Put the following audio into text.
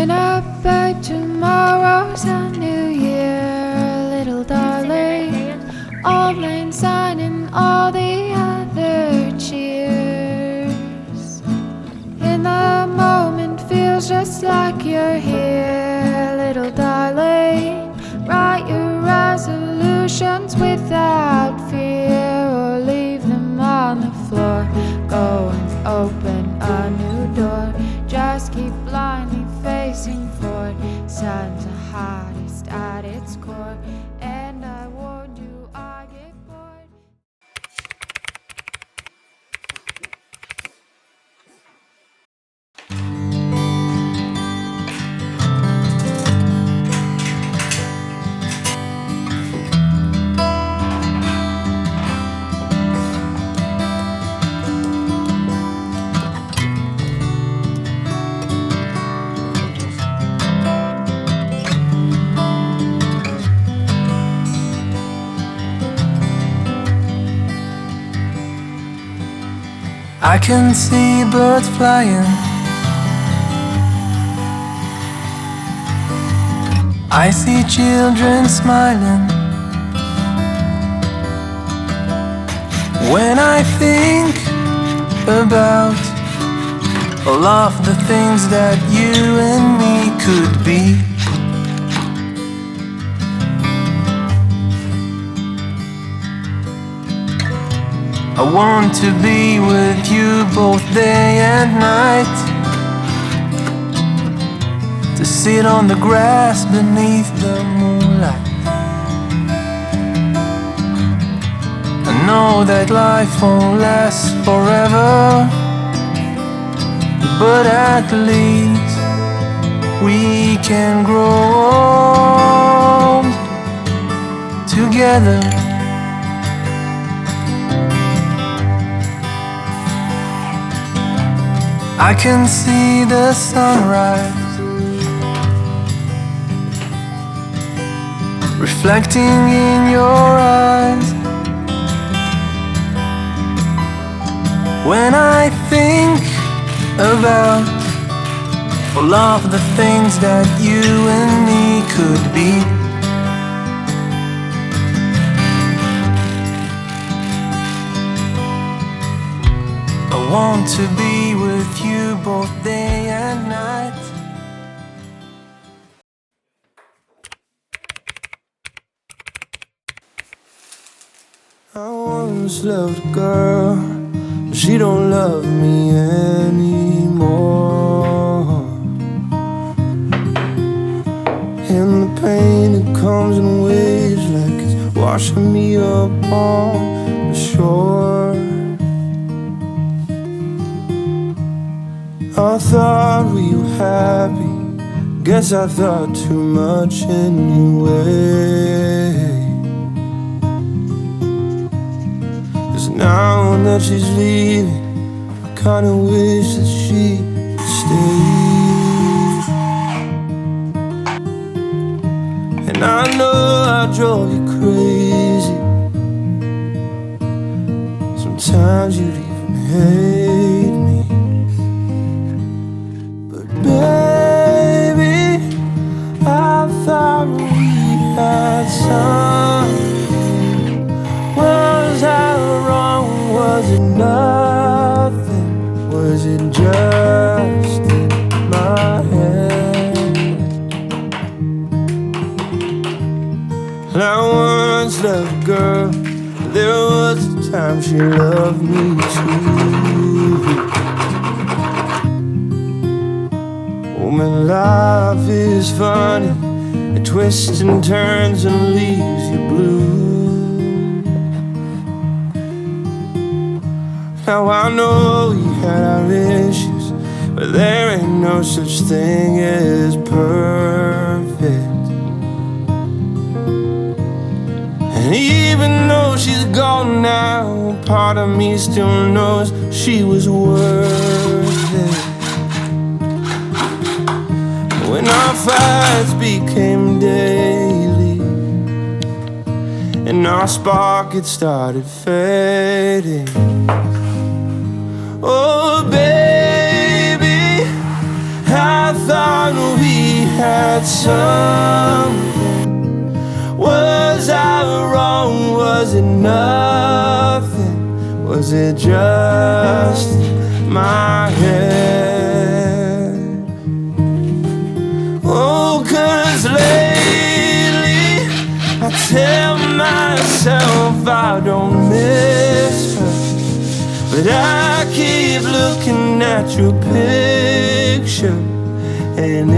Thinking about tomorrow's a new year, little darling. All lang syne and all the other cheers. In the moment feels just like you're here, little darling. Write your resolutions without fear, or leave them on the floor. Go and open a new door. Just keep blindly facing forward. Sun's the hottest at its core, and I warned you I get bored. I can see birds flying, I see children smiling. When I think about all of the things that you and me could be, I want to be with you both day and night, to sit on the grass beneath the moonlight. I know that life won't last forever, but at least we can grow old together. I can see the sunrise reflecting in your eyes. When I think about all of the things that you and me could be, I want to be with you both day and night. I once loved a girl, but she don't love me anymore. And the pain, it comes in waves like it's washing me up on the shore. I thought we were happy, guess I thought too much anyway. 'Cause now that she's leaving, I kinda wish that she'd stay. And I know I drove you crazy, sometimes you'd even hate me. Baby, I thought we had something. Was I wrong? Was it nothing? Was it just in my head? And I once loved a girl, there was a time she loved me too. Oh man, life is funny, it twists and turns and leaves you blue. Now I know we had our issues, but there ain't no such thing as perfect. And even though she's gone now, part of me still knows she was worth it. When our fights became daily and our spark, it started fading. Oh baby, I thought we had something. Was I wrong? Was it nothing? Was it just my head? Oh, 'cause lately I tell myself I don't miss her, but I keep looking at your picture, and